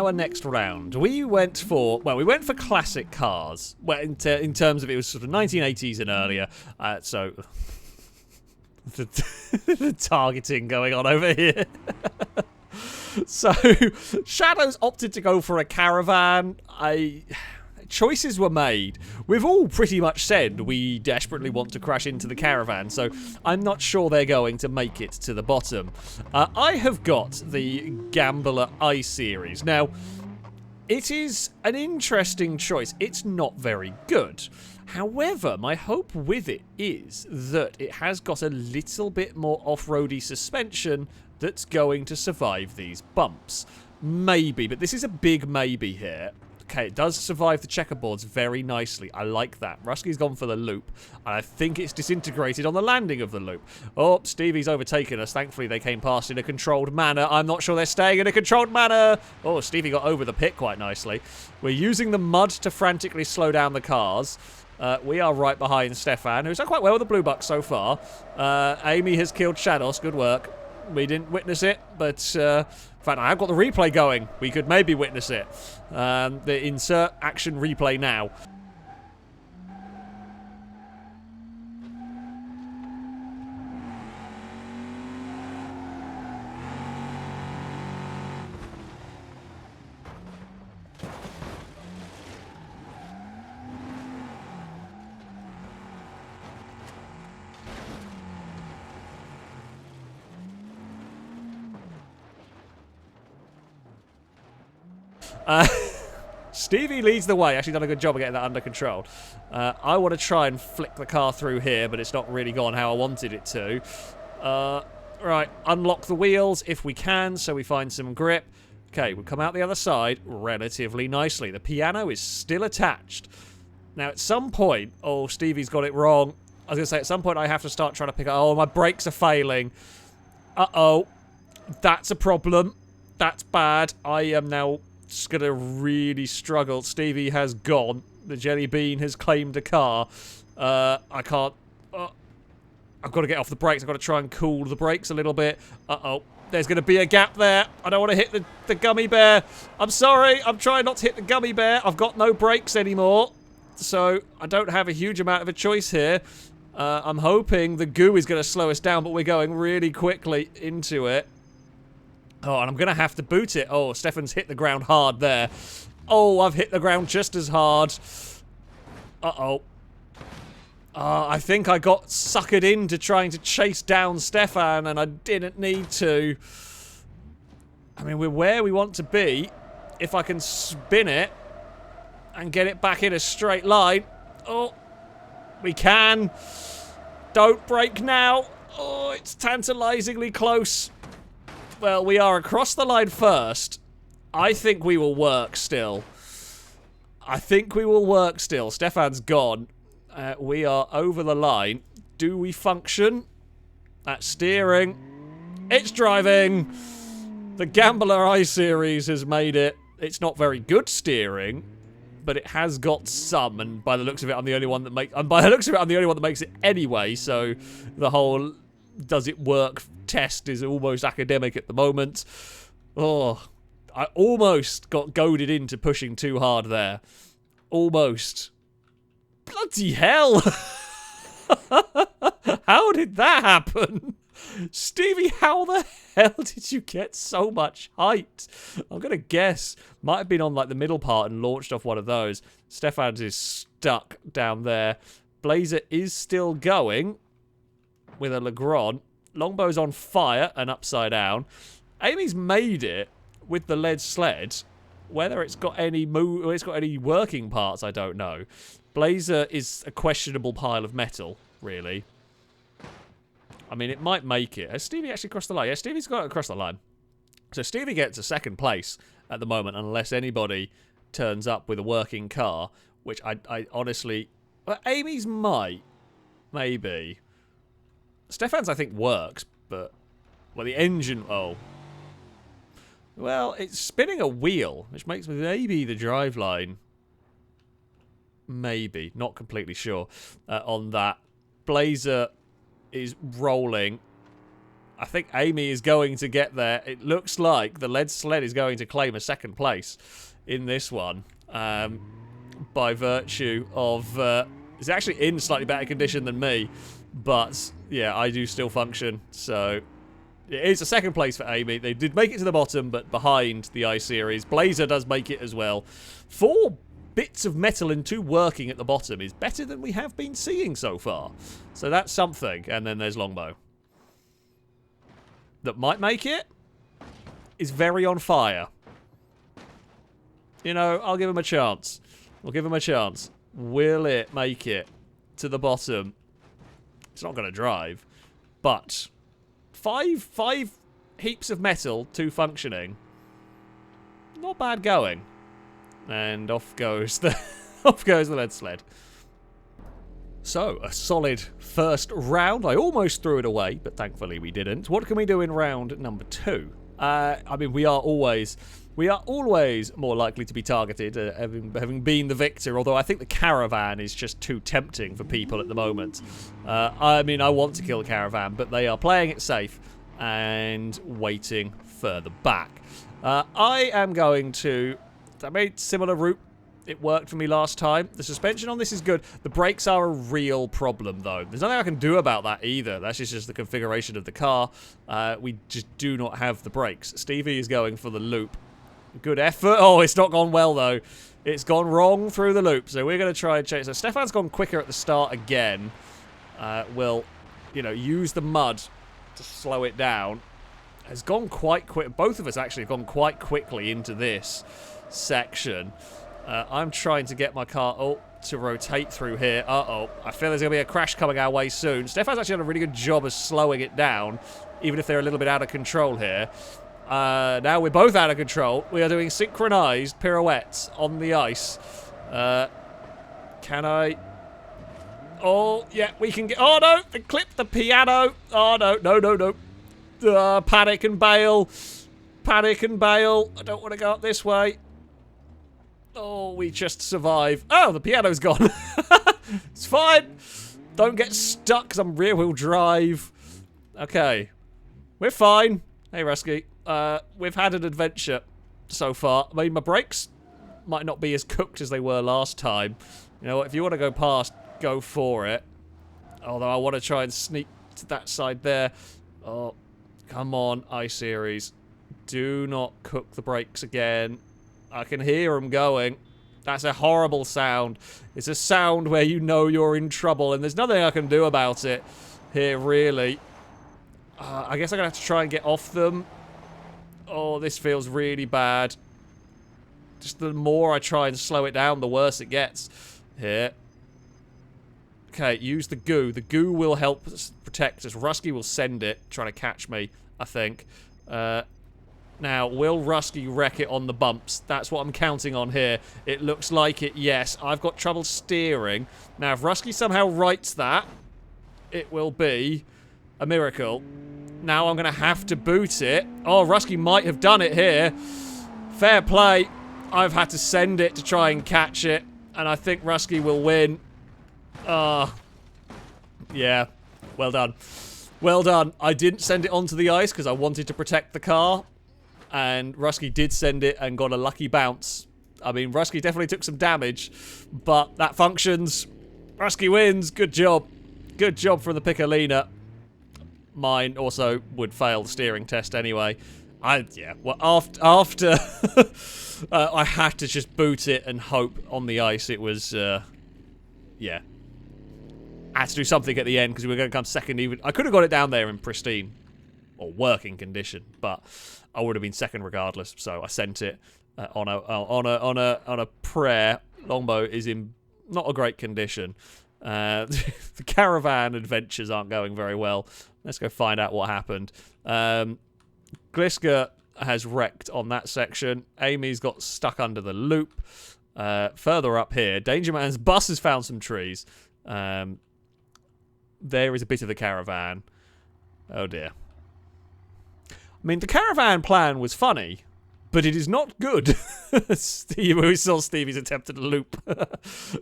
our next round, we went for classic cars. Well, in terms of it was sort of 1980s and earlier. So the targeting going on over here. So Shadows opted to go for a Caravan. Choices were made. We've all pretty much said we desperately want to crash into the Caravan, so I'm not sure they're going to make it to the bottom. I have got the Gambler I-Series. Now, it is an interesting choice. It's not very good. However, my hope with it is that it has got a little bit more off-roady suspension that's going to survive these bumps. Maybe, but this is a big maybe here. Okay, it does survive the checkerboards very nicely. I like that. Rusky's gone for the loop, and I think it's disintegrated on the landing of the loop. Oh, Stevie's overtaken us. Thankfully, they came past in a controlled manner. I'm not sure they're staying in a controlled manner. Oh, Stevie got over the pit quite nicely. We're using the mud to frantically slow down the cars. We are right behind Stefan, who's done quite well with the blue buck so far. Amy has killed Shadows. Good work. We didn't witness it, but in fact, I have got the replay going. We could maybe witness it. The insert action replay now. Stevie leads the way. Actually done a good job of getting that under control. I want to try and flick the car through here, but it's not really gone how I wanted it to. Right, unlock the wheels if we can, so we find some grip. Okay, we'll come out the other side relatively nicely. The piano is still attached. Now, at some point... Oh, Stevie's got it wrong. I was going to say, at some point I have to start trying to pick up... Oh, my brakes are failing. Uh-oh. That's a problem. That's bad. I am now... It's gonna really struggle. Stevie has gone. The jelly bean has claimed a car. I can't. I've got to get off the brakes. I've got to try and cool the brakes a little bit. Uh-oh. There's going to be a gap there. I don't want to hit the gummy bear. I'm sorry. I'm trying not to hit the gummy bear. I've got no brakes anymore. So I don't have a huge amount of a choice here. I'm hoping the goo is going to slow us down, but we're going really quickly into it. Oh, and I'm going to have to boot it. Oh, Stefan's hit the ground hard there. Oh, I've hit the ground just as hard. Uh-oh. I think I got suckered into trying to chase down Stefan, and I didn't need to. I mean, we're where we want to be. If I can spin it and get it back in a straight line. Oh, we can. Don't brake now. Oh, it's tantalizingly close. Well, we are across the line first. I think we will work still. Stefan's gone. We are over the line. Do we function? That's steering. It's driving. The Gambler I-Series has made it. It's not very good steering, but it has got some. And by the looks of it, I'm the only one that makes it anyway. So the whole does it work test is almost academic at the moment. Oh, I almost got goaded into pushing too hard there. Almost. Bloody hell! How did that happen? Stevie, how the hell did you get so much height? I'm gonna guess. Might have been on like the middle part and launched off one of those. Stefan is stuck down there. Blazer is still going with a Legrand. Longbow's on fire and upside down. Amy's made it with the lead sled. Whether it's got any working parts, I don't know. Blazer is a questionable pile of metal, really. I mean, it might make it. Has Stevie actually crossed the line? Yeah, Stevie's got to cross the line. So Stevie gets a second place at the moment, unless anybody turns up with a working car, which I honestly... Well, Amy's might. Maybe. Stefan's, I think, works, but... Well, the engine... Oh. Well, it's spinning a wheel, which makes maybe the driveline... Maybe. Not completely sure on that. Blazer is rolling. I think Amy is going to get there. It looks like the lead sled is going to claim a second place in this one. By virtue of... it's actually in slightly better condition than me. But, yeah, I do still function. So, it is a second place for Amy. They did make it to the bottom, but behind the I-Series. Blazer does make it as well. 4 bits of metal and 2 working at the bottom is better than we have been seeing so far. So that's something. And then there's Longbow. That might make it. Is very on fire. You know, I'll give him a chance. We'll give him a chance. Will it make it to the bottom? It's not going to drive. But 5 heaps of metal, 2 functioning. Not bad going. And off goes the lead sled. So, a solid first round. I almost threw it away, but thankfully we didn't. What can we do in round number 2? I mean, we are always more likely to be targeted, having been the victor, although I think the Caravan is just too tempting for people at the moment. I mean, I want to kill the Caravan, but they are playing it safe and waiting further back. I am going to... I made similar route. It worked for me last time. The suspension on this is good. The brakes are a real problem, though. There's nothing I can do about that either. That's just the configuration of the car. We just do not have the brakes. Stevie is going for the loop. Good effort. Oh, it's not gone well, though. It's gone wrong through the loop, so we're going to try and change. So Stefan's gone quicker at the start again. We'll, you know, use the mud to slow it down. Has gone quite quick. Both of us actually have gone quite quickly into this section. I'm trying to get my car to rotate through here. Uh-oh. I feel there's going to be a crash coming our way soon. Stefan's actually done a really good job of slowing it down, even if they're a little bit out of control here. Now we're both out of control. We are doing synchronized pirouettes on the ice. Can I... Oh, yeah, we can get... Oh, no! They clipped the piano! Oh, no, no, no, no. Panic and bail. Panic and bail. I don't want to go up this way. Oh, we just survive. Oh, the piano's gone. It's fine. Don't get stuck because I'm rear-wheel drive. Okay. We're fine. Hey, Rusky. We've had an adventure so far. I mean, my brakes might not be as cooked as they were last time. You know what? If you want to go past, go for it. Although I want to try and sneak to that side there. Oh, come on, I-Series. Do not cook the brakes again. I can hear them going. That's a horrible sound. It's a sound where you know you're in trouble, and there's nothing I can do about it here, really. I guess I'm going to have to try and get off them. Oh, this feels really bad. Just the more I try and slow it down, the worse it gets here. Okay, use the goo. The goo will help us protect us. Rusky will send it, trying to catch me, I think. Now, will Rusky wreck it on the bumps? That's what I'm counting on here. It looks like it, yes. I've got trouble steering. Now, if Rusky somehow rights that, it will be a miracle. Now I'm going to have to boot it. Oh, Rusky might have done it here. Fair play. I've had to send it to try and catch it. And I think Rusky will win. Yeah. Well done. Well done. I didn't send it onto the ice because I wanted to protect the car. And Rusky did send it and got a lucky bounce. I mean, Rusky definitely took some damage, but that functions. Rusky wins. Good job. Good job from the Piccolina. Mine also would fail the steering test anyway. Yeah, well, after I had to just boot it and hope on the ice it was, yeah. I had to do something at the end because we were going to come second even. I could have got it down there in pristine or working condition, but I would have been second regardless. So I sent it on a prayer. Longbow is in not a great condition. The Caravan adventures aren't going very well. Let's go find out what happened. Gliska has wrecked on that section. Amy's got stuck under the loop. Further up here, Danger Man's bus has found some trees. There is a bit of the Caravan. Oh dear. I mean, the Caravan plan was funny, but it is not good. We saw Stevie's attempt at a loop,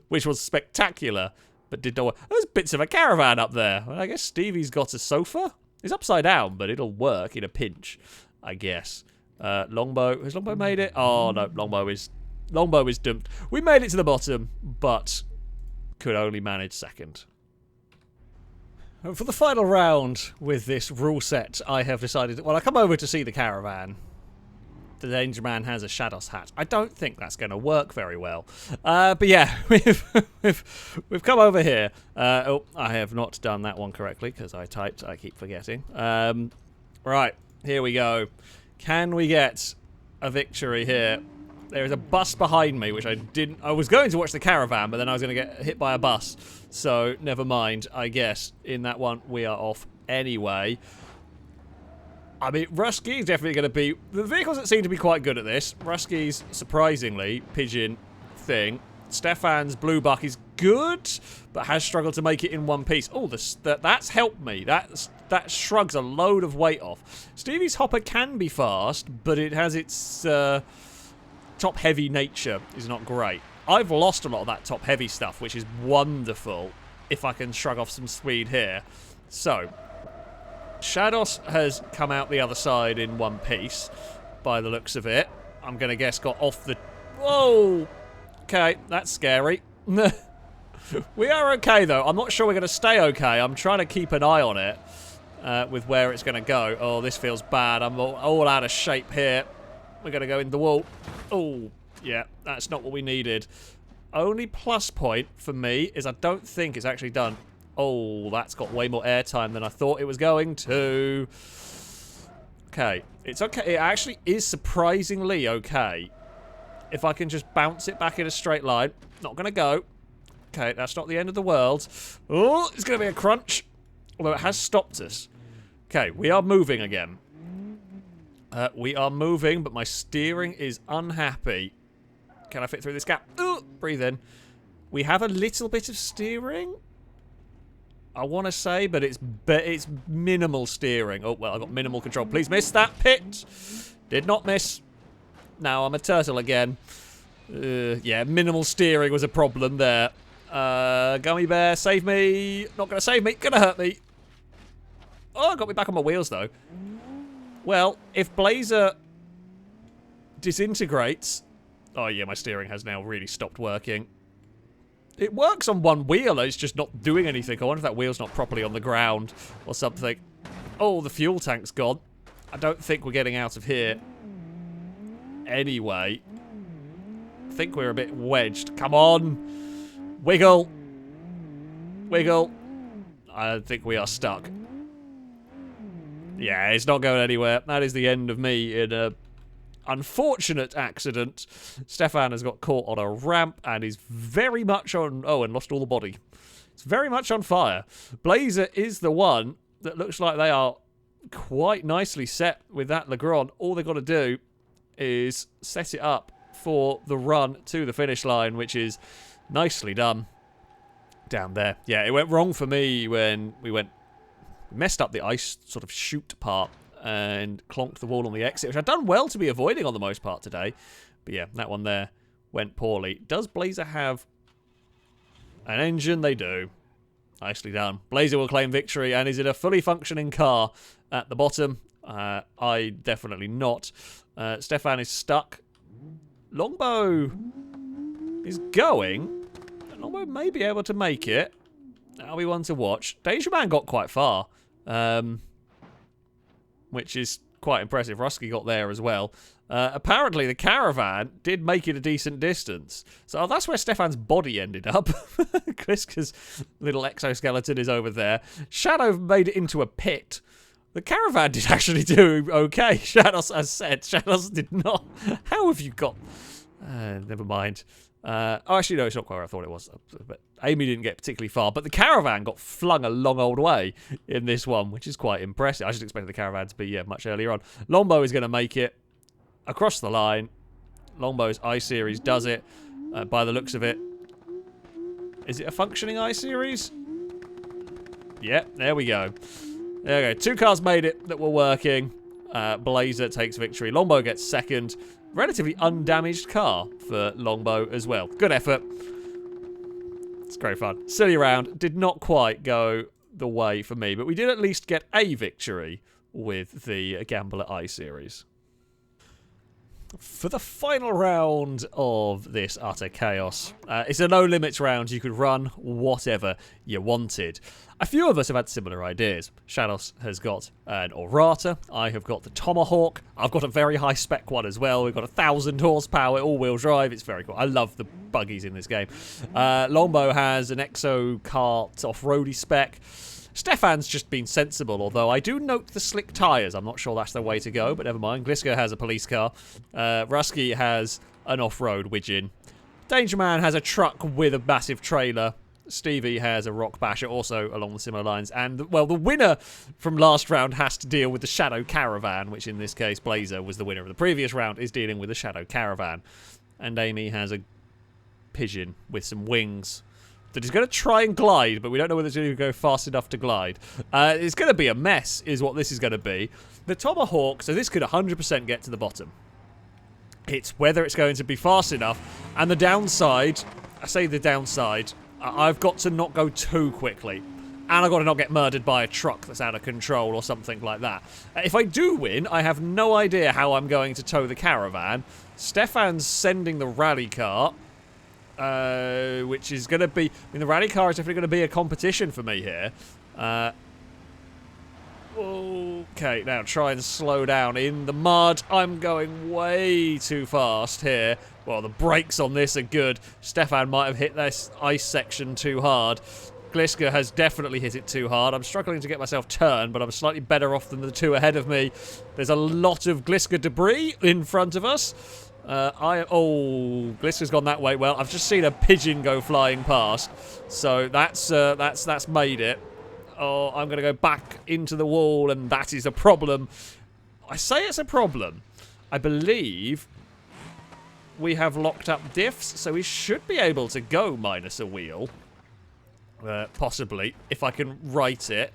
which was spectacular, but did not work. There's bits of a Caravan up there. Well, I guess Stevie's got a sofa. It's upside down, but it'll work in a pinch, I guess. Longbow. Has Longbow made it? Oh, no. Longbow is doomed. We made it to the bottom, but could only manage second. And for the final round with this rule set, I have decided that, well, I come over to see the caravan. The Danger Man has a Shadows hat. I don't think that's going to work very well. But yeah, we've come over here. Oh, I have not done that one correctly because I typed. I keep forgetting. Right, here we go. Can we get a victory here? There is a bus behind me, which I didn't... I was going to watch the caravan, but then I was going to get hit by a bus. So, never mind, I guess. In that one, we are off anyway. I mean, Rusky is definitely going to be... The vehicles that seem to be quite good at this. Rusky's, surprisingly, pigeon thing. Stefan's blue buck is good, but has struggled to make it in one piece. Oh, that's helped me. That shrugs a load of weight off. Stevie's hopper can be fast, but it has its... top-heavy nature is not great. I've lost a lot of that top-heavy stuff, which is wonderful if I can shrug off some speed here. So, Shadows has come out the other side in one piece, by the looks of it. I'm going to guess got off the... Whoa! Okay, that's scary. We are okay, though. I'm not sure we're going to stay okay. I'm trying to keep an eye on it with where it's going to go. Oh, this feels bad. I'm all out of shape here. We're going to go in the wall. Oh, yeah, that's not what we needed. Only plus point for me is I don't think it's actually done. Oh, that's got way more airtime than I thought it was going to. Okay, it's okay. It actually is surprisingly okay. If I can just bounce it back in a straight line. Not going to go. Okay, that's not the end of the world. Oh, it's going to be a crunch. Although it has stopped us. Okay, we are moving again. We are moving, but my steering is unhappy. Can I fit through this gap? Ooh, breathe in. We have a little bit of steering, I want to say, but it's minimal steering. Oh, well, I got minimal control. Please miss that pit. Did not miss. Now I'm a turtle again. Yeah, minimal steering was a problem there. Gummy bear, save me. Not going to save me. Going to hurt me. Oh, got me back on my wheels, though. Well, if Blazer disintegrates... Oh, yeah, my steering has now really stopped working. It works on one wheel, it's just not doing anything. I wonder if that wheel's not properly on the ground or something. Oh, the fuel tank's gone. I don't think we're getting out of here. Anyway. I think we're a bit wedged. Come on. Wiggle. Wiggle. I think we are stuck. Yeah, it's not going anywhere. That is the end of me in a unfortunate accident. Stefan has got caught on a ramp and is very much on... Oh, and lost all the body. It's very much on fire. Blazer is the one that looks like they are quite nicely set with that Legrand. All they've got to do is set it up for the run to the finish line, which is nicely done down there. Yeah, it went wrong for me when we messed up the ice sort of chute part and clonked the wall on the exit, which I've done well to be avoiding on the most part today. But yeah, that one there went poorly. Does Blazer have an engine? They do. Nicely done. Blazer will claim victory, and is it a fully functioning car at the bottom? I definitely not. Stefan is stuck. Longbow is going. Longbow may be able to make it. That'll be one to watch. Danger Man got quite far. Which is quite impressive. Rusky got there as well. Apparently, the caravan did make it a decent distance. So that's where Stefan's body ended up. Kriska's little exoskeleton is over there. Shadow made it into a pit. The caravan did actually do okay. Shadows, as said, Shadows did not. How have you got... never mind. Oh, actually, no, it's not quite where I thought it was. But Amy didn't get particularly far. But the caravan got flung a long old way in this one, which is quite impressive. I should expect the caravan to be much earlier on. Longbow is going to make it across the line. Longbow's I-Series does it, by the looks of it. Is it a functioning I-Series? Yeah, there we go. There we go. Two cars made it that were working. Blazer takes victory. Longbow gets second. Relatively undamaged car for Longbow as well. Good effort. It's great fun. Silly round. Did not quite go the way for me. But we did at least get a victory with the Gamble at I series. For the final round of this utter chaos, it's a no limits round. You could run whatever you wanted. A few of us have had similar ideas. Shados has got an Orata. I have got the Tomahawk. I've got a very high spec one as well. We've got 1,000 horsepower, all-wheel drive. It's very cool. I love the buggies in this game. Longbow has an Exo Kart off-roady spec. Stefan's just been sensible, although I do note the slick tyres. I'm not sure that's the way to go, but never mind. Gliska has a police car. Rusky has an off-road widgeon. Danger Man has a truck with a massive trailer. Stevie has a rock basher, also along the similar lines. And, well, the winner from last round has to deal with the Shadow Caravan, which in this case, Blazer was the winner of the previous round, is dealing with the Shadow Caravan. And Amy has a pigeon with some wings that is going to try and glide, but we don't know whether it's going to go fast enough to glide. It's going to be a mess, is what this is going to be. The Tomahawk, so this could 100% get to the bottom. It's whether it's going to be fast enough. And the downside, I say the downside, I've got to not go too quickly. And I've got to not get murdered by a truck that's out of control or something like that. If I do win, I have no idea how I'm going to tow the caravan. Stefan's sending the rally car. Which is going to be... I mean, the rally car is definitely going to be a competition for me here. Okay, now try and slow down in the mud. I'm going way too fast here. Well, the brakes on this are good. Stefan might have hit this ice section too hard. Gliska has definitely hit it too hard. I'm struggling to get myself turned, but I'm slightly better off than the two ahead of me. There's a lot of Gliska debris in front of us. Gliska's gone that way. Well, I've just seen a pigeon go flying past, so that's made it. Oh, I'm going to go back into the wall, and that is a problem. I say it's a problem. I believe we have locked up diffs, so we should be able to go minus a wheel. Possibly, if I can right it.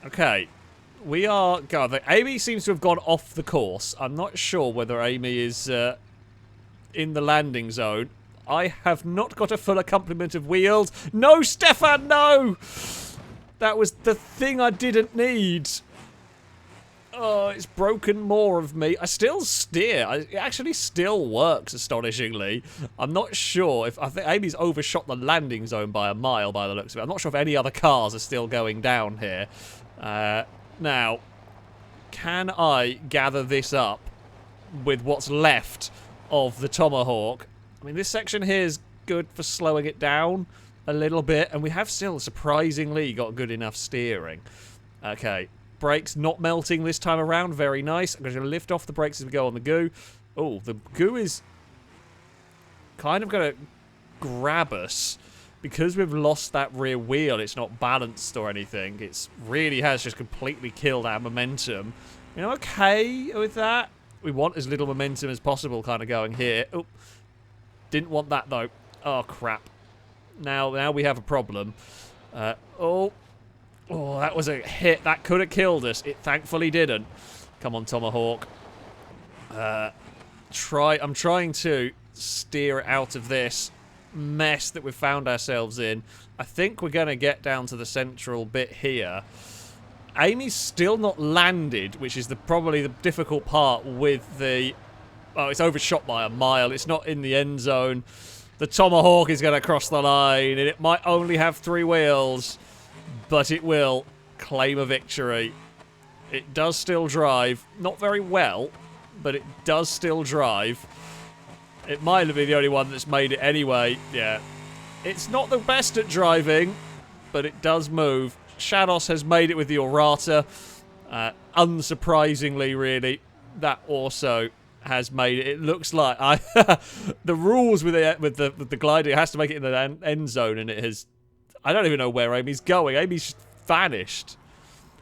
Okay. We are... God, Amy seems to have gone off the course. I'm not sure whether Amy is in the landing zone. I have not got a full complement of wheels. No, Stefan, no! That was the thing I didn't need. Oh, it's broken more of me. I still steer. It actually still works, astonishingly. I'm not sure if... I think Amy's overshot the landing zone by a mile by the looks of it. I'm not sure if any other cars are still going down here. Now, can I gather this up with what's left of the Tomahawk? I mean, this section here is good for slowing it down a little bit, and we have still surprisingly got good enough steering. Okay, brakes not melting this time around. Very nice. I'm going to lift off the brakes as we go on the goo. Oh, the goo is kind of going to grab us. Because we've lost that rear wheel, it's not balanced or anything. It really has just completely killed our momentum. You know, okay with that. We want as little momentum as possible kind of going here. Oh, didn't want that, though. Oh, crap. Now we have a problem. Oh, that was a hit. That could have killed us. It thankfully didn't. Come on, Tomahawk. I'm trying to steer it out of this mess that we've found ourselves in. I think we're going to get down to the central bit here. Amy's still not landed, which is probably the difficult part with the... Oh, it's overshot by a mile. It's not in the end zone. The Tomahawk is going to cross the line, and it might only have 3 wheels, but it will claim a victory. It does still drive. Not very well, but it does still drive. It might have been the only one that's made it anyway. Yeah. It's not the best at driving, but it does move. Shados has made it with the Orata. Unsurprisingly, really, that also has made it. It looks like the rules with the glider, it has to make it in the end zone, and it has... I don't even know where Amy's going. Amy's vanished.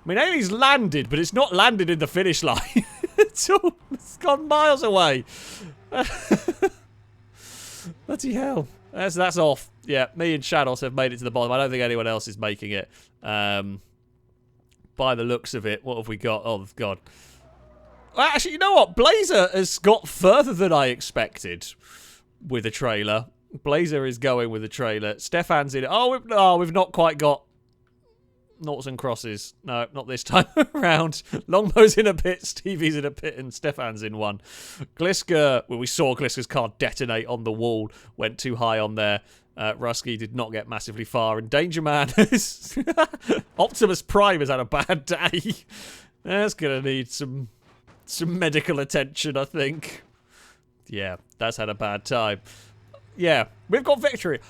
I mean, Amy's landed, but it's not landed in the finish line. It's gone miles away. Bloody hell. That's off. Yeah, me and Shados have made it to the bottom. I don't think anyone else is making it. By the looks of it, what have we got? Oh, God. Well, actually, you know what? Blazer has got further than I expected with a trailer. Blazer is going with a trailer. Stefan's in it. Oh, we've not quite got noughts and crosses. No, not this time around. Longbow's in a pit, Stevie's in a pit, and Stefan's in one. Gliska, well, we saw Gliska's car detonate on the wall, went too high on there. Rusky did not get massively far, and Danger Man is... Optimus Prime has had a bad day. That's going to need some medical attention, I think. Yeah, that's had a bad time. Yeah, we've got victory.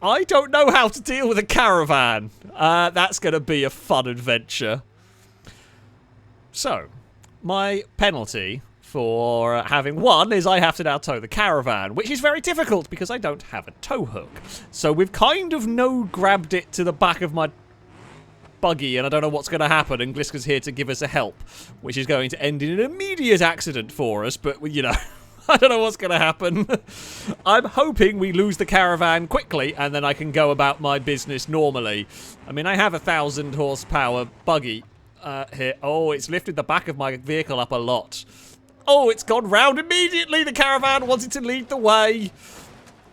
I don't know how to deal with a caravan. That's going to be a fun adventure. So, my penalty for having won is I have to now tow the caravan, which is very difficult because I don't have a tow hook. So we've kind of no-grabbed it to the back of my buggy, and I don't know what's going to happen, and Gliska's here to give us a help, which is going to end in an immediate accident for us, but, you know... I don't know what's going to happen. I'm hoping we lose the caravan quickly and then I can go about my business normally. I mean, I have a 1,000 horsepower buggy here. Oh, it's lifted the back of my vehicle up a lot. Oh, it's gone round immediately. The caravan wanted to lead the way.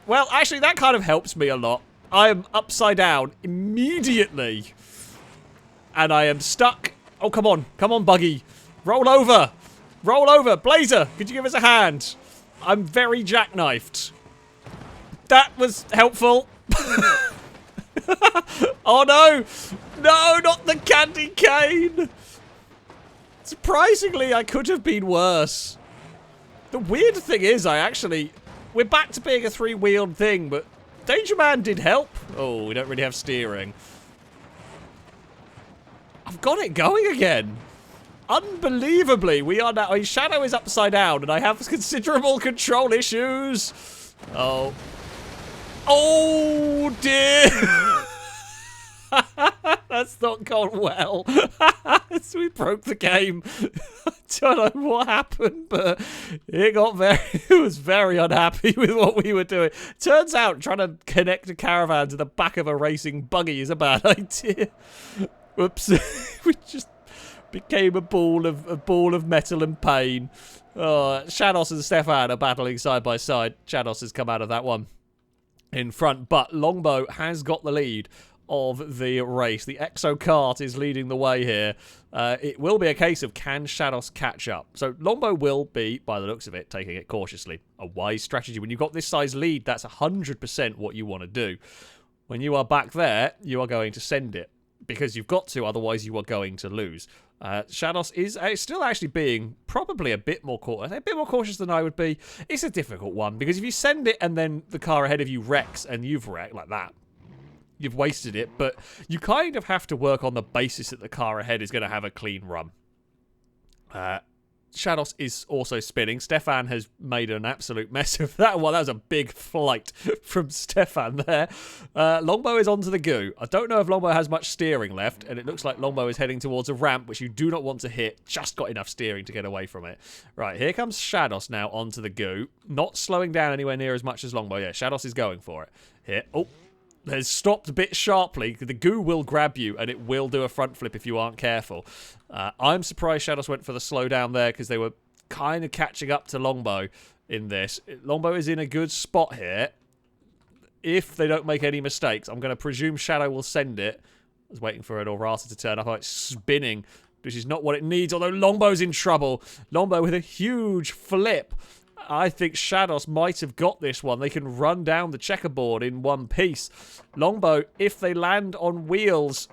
Well, actually, that kind of helps me a lot. I am upside down immediately. And I am stuck. Oh, come on. Come on, buggy. Roll over. Roll over. Blazer, could you give us a hand? I'm very jackknifed. That was helpful. Oh no! No, not the candy cane! Surprisingly, I could have been worse. The weird thing is, we're back to being a three-wheeled thing, but Danger Man did help. Oh, we don't really have steering. I've got it going again. Unbelievably, we are now... Shadow is upside down, and I have considerable control issues. Oh. Oh, dear. That's not gone well. So we broke the game. I don't know what happened, but it was very unhappy with what we were doing. Turns out trying to connect a caravan to the back of a racing buggy is a bad idea. Whoops. We just... became a ball of metal and pain. Shados and Stefan are battling side by side. Shados has come out of that one in front, but Longbow has got the lead of the race. The Exo Kart is leading the way here. It will be a case of can Shados catch up. So Longbow will be, by the looks of it, taking it cautiously. A wise strategy. When you've got this size lead, that's 100% what you want to do. When you are back there, you are going to send it. Because you've got to, otherwise you are going to lose. Shados is still actually being probably a bit more cautious than I would be. It's a difficult one, because if you send it and then the car ahead of you wrecks and you've wrecked like that, you've wasted it. But you kind of have to work on the basis that the car ahead is going to have a clean run. Shados is also spinning. Stefan has made an absolute mess of that one. That was a big flight from Stefan there. Longbow is onto the goo. I don't know if Longbow has much steering left, and it looks like Longbow is heading towards a ramp, which you do not want to hit. Just got enough steering to get away from it. Right, here comes Shados now onto the goo. Not slowing down anywhere near as much as Longbow. Yeah, Shados is going for it. Here. Oh. Has stopped a bit sharply. The goo will grab you, and it will do a front flip if you aren't careful. I'm surprised Shados went for the slowdown there, because they were kind of catching up to Longbow in this. Longbow is in a good spot here. If they don't make any mistakes, I'm going to presume Shadow will send it. I was waiting for an Orata to turn up. Oh, it's spinning, which is not what it needs, although Longbow's in trouble. Longbow with a huge flip. I think Shados might have got this one. They can run down the checkerboard in one piece. Longbow, if they land on wheels...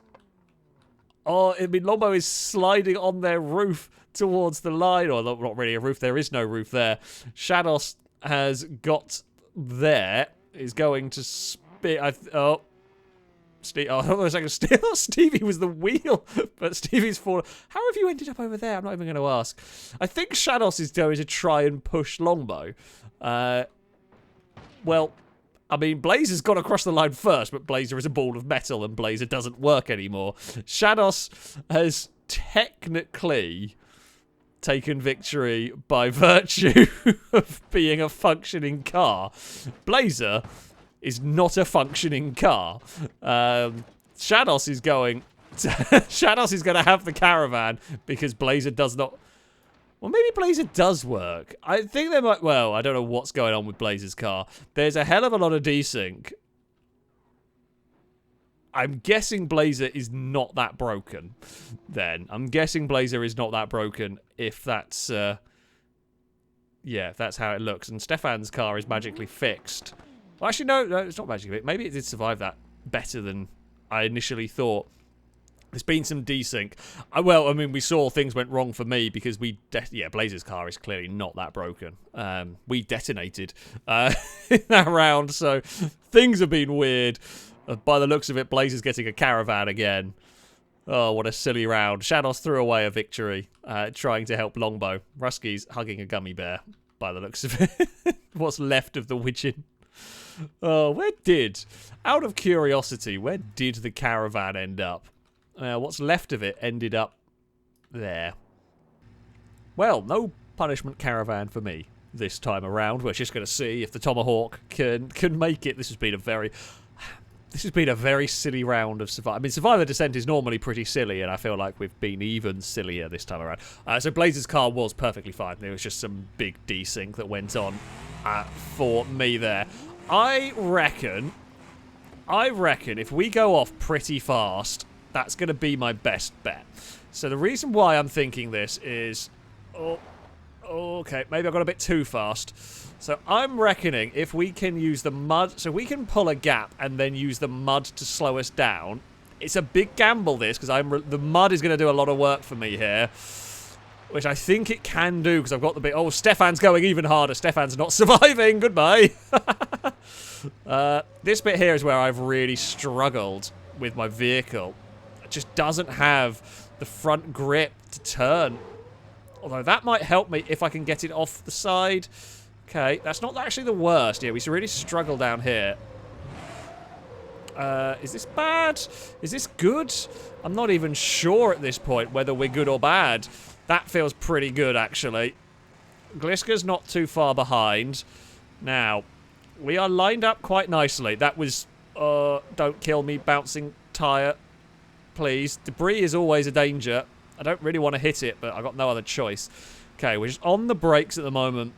Oh, I mean, Longbow is sliding on their roof towards the line. Or not really a roof. There is no roof there. Shados has got there. Is going to spin... Oh... Steve, oh, hold on a second. Stevie was the wheel, but Stevie's fallen. How have you ended up over there? I'm not even going to ask. I think Shados is going to try and push Longbow. Well, I mean, Blazer's gone across the line first, but Blazer is a ball of metal, and Blazer doesn't work anymore. Shados has technically taken victory by virtue of being a functioning car. Blazer is not a functioning car. Shados is going... Shados is going to have the caravan because Blazer does not... Well, maybe Blazer does work. I think they might... Well, I don't know what's going on with Blazer's car. There's a hell of a lot of desync. I'm guessing Blazer is not that broken, then. I'm guessing Blazer is not that broken if that's... yeah, if that's how it looks. And Stefan's car is magically fixed. Well, actually, no, it's not magically fixed. Maybe it did survive that better than I initially thought. There's been some desync. Well, I mean, we saw things went wrong for me because yeah, Blazer's car is clearly not that broken. We detonated in that round, so things have been weird. By the looks of it, Blazer's getting a caravan again. Oh, what a silly round. Shadows threw away a victory, trying to help Longbow. Rusky's hugging a gummy bear, by the looks of it. What's left of the Widgeon. Oh, out of curiosity, where did the caravan end up? What's left of it ended up there. Well, no punishment caravan for me this time around. We're just going to see if the Tomahawk can make it. This has been a very silly round of Survivor. I mean, Survivor Descent is normally pretty silly, and I feel like we've been even sillier this time around. So Blazer's car was perfectly fine. There was just some big desync that went on for me there. I reckon if we go off pretty fast, that's going to be my best bet. So the reason why I'm thinking this is... okay, maybe I got a bit too fast. So I'm reckoning if we can use the mud... So we can pull a gap and then use the mud to slow us down. It's a big gamble, this, because the mud is going to do a lot of work for me here. Which I think it can do, because I've got the bit... Oh, Stefan's going even harder. Stefan's not surviving. Goodbye. This bit here is where I've really struggled with my vehicle. Just doesn't have the front grip to turn. Although that might help me if I can get it off the side. Okay, that's not actually the worst. Yeah, we really struggle down here. Is this bad? Is this good? I'm not even sure at this point whether we're good or bad. That feels pretty good, actually. Gliska's not too far behind. Now, we are lined up quite nicely. That was, don't kill me, bouncing tyre. Please. Debris is always a danger. I don't really want to hit it, but I've got no other choice. Okay, we're just on the brakes at the moment.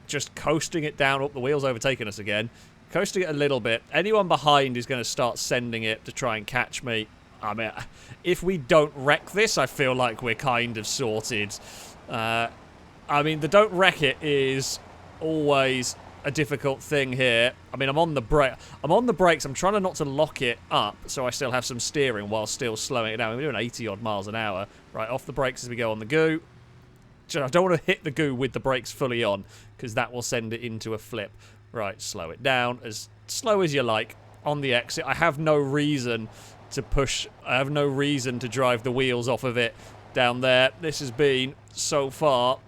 Just coasting it down. Oh, the wheel's overtaken us again. Coasting it a little bit. Anyone behind is going to start sending it to try and catch me. I mean, if we don't wreck this, I feel like we're kind of sorted. I mean, the don't wreck it is always a difficult thing here. I mean, I'm on the brakes. I'm trying not to lock it up so I still have some steering while still slowing it down. We're doing 80 odd miles an hour. Right, off the brakes as we go on the goo. I don't want to hit the goo with the brakes fully on because that will send it into a flip. Right, slow it down as slow as you like. On the exit, I have no reason to push. I have no reason to drive the wheels off of it down there. This has been, so far,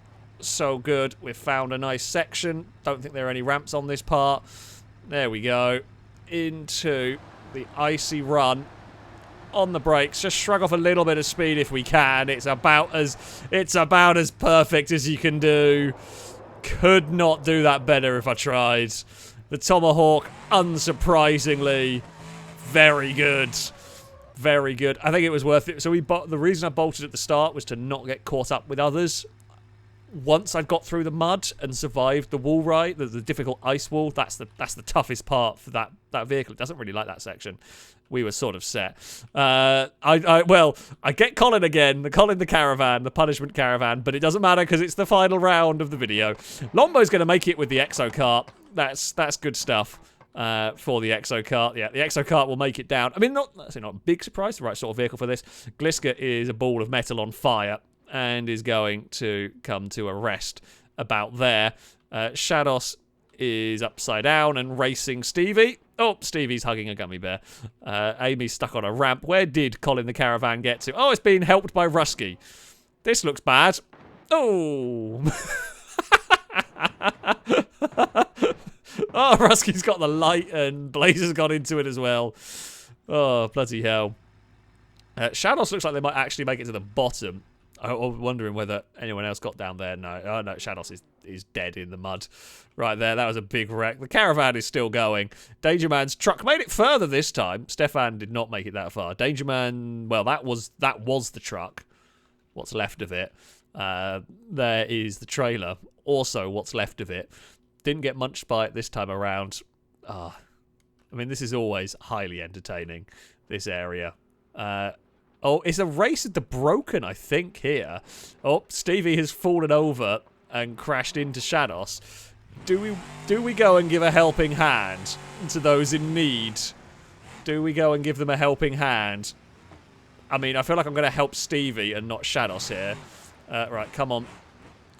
so good. We've found a nice section. Don't think there are any ramps on this part. There we go. Into the icy run. On the brakes. Just shrug off a little bit of speed if we can. It's about as perfect as you can do. Could not do that better if I tried. The Tomahawk, unsurprisingly, very good. Very good. I think it was worth it. So the reason I bolted at the start was to not get caught up with others. Once I'd got through the mud and survived the wall ride, the difficult ice wall, that's the toughest part for that vehicle. It doesn't really like that section. We were sort of set. I get Colin again, the Colin the Caravan, the punishment caravan, but it doesn't matter because it's the final round of the video. Lombo's going to make it with the Exo Kart. That's good stuff for the Exo Kart. Yeah, the Exo Kart will make it down. I mean, not a big surprise, the right sort of vehicle for this. Gliska is a ball of metal on fire and is going to come to a rest about there. Shadows is upside down and racing Stevie. Oh, Stevie's hugging a gummy bear. Amy's stuck on a ramp. Where did Colin the Caravan get to? Oh, it's being helped by Rusky. This looks bad. Oh. Oh, Rusky's got the light and Blazer's got into it as well. Oh, bloody hell. Shadows looks like they might actually make it to the bottom. I'm wondering whether anyone else got down there. No. Oh, no, Shadows is dead in the mud. Right there, that was a big wreck. The caravan is still going. Dangerman's truck made it further this time. Stefan did not make it that far. Dangerman, well, that was the truck. What's left of it. There is the trailer. Also, what's left of it. Didn't get munched by it this time around. I mean, this is always highly entertaining. this area. Oh, it's a race at the broken, I think, here. Oh, Stevie has fallen over and crashed into Shadows. Do we go and give a helping hand to those in need? Do we go and give them a helping hand? I mean, I feel like I'm going to help Stevie and not Shadows here. Right, come on.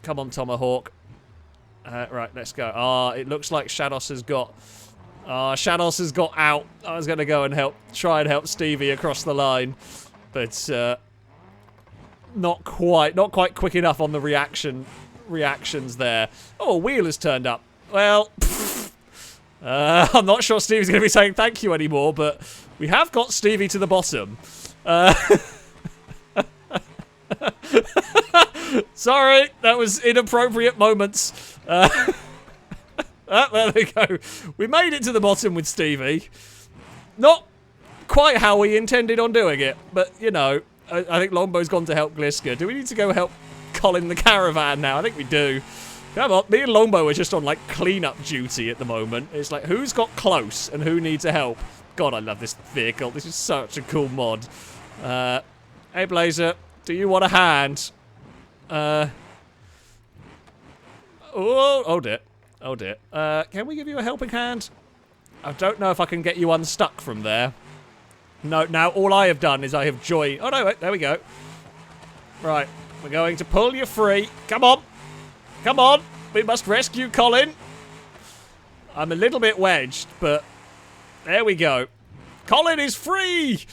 Come on, Tomahawk. Right, let's go. It looks like Shadows has got... Shadows has got out. I was going to go and try and help Stevie across the line. But, not quite quick enough on the reactions there. Oh, a wheel has turned up. Well, I'm not sure Stevie's going to be saying thank you anymore, but we have got Stevie to the bottom. Sorry, that was inappropriate moments. There we go. We made it to the bottom with Stevie. Not quite how we intended on doing it, but, you know, I think Longbow's gone to help Gliska. Do we need to go help Colin the Caravan now? I think we do. Come on, me and Longbow are just on, like, clean-up duty at the moment. It's like, who's got close and who needs a help? God, I love this vehicle. This is such a cool mod. Hey, Blazer, do you want a hand? Oh dear. Oh dear. Can we give you a helping hand? I don't know if I can get you unstuck from there. No, now all I have done is I have joined... Oh, no, wait, there we go. Right, we're going to pull you free. Come on. Come on. We must rescue Colin. I'm a little bit wedged, but there we go. Colin is free!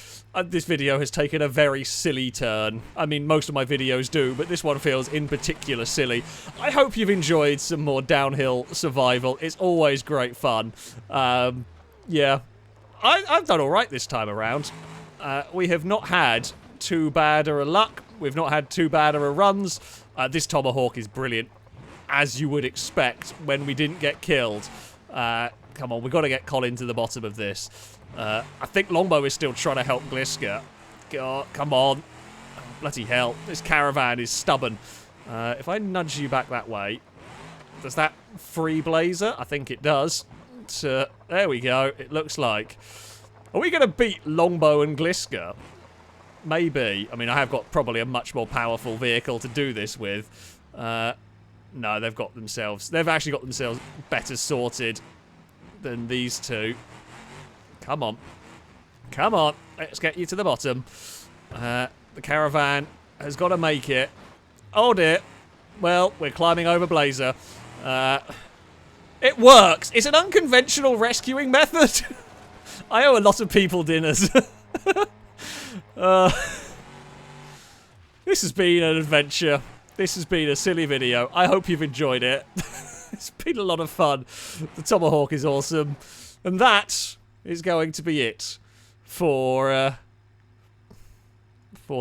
This video has taken a very silly turn. I mean, most of my videos do, but this one feels in particular silly. I hope you've enjoyed some more downhill survival. It's always great fun. Yeah. I've done alright this time around. We have not had too bad a luck. We've not had too bad a runs. This Tomahawk is brilliant, as you would expect when we didn't get killed. Come on, we've got to get Colin to the bottom of this. I think Longbow is still trying to help Gliska. God, come on. Oh, bloody hell. This Caravan is stubborn. If I nudge you back that way, does that free Blazer? I think it does. There we go. It looks like. Are we going to beat Longbow and Gliska? Maybe. I mean, I have got probably a much more powerful vehicle to do this with. No, they've actually got themselves better sorted than these two. Come on. Come on. Let's get you to the bottom. The Caravan has got to make it. Oh, dear. Well, we're climbing over Blazer. It works. It's an unconventional rescuing method. I owe a lot of people dinners. This has been an adventure. This has been a silly video. I hope you've enjoyed it. It's been a lot of fun. The Tomahawk is awesome. And that is going to be it for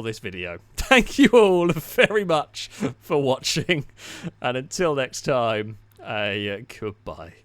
this video. Thank you all very much for watching. And until next time, goodbye.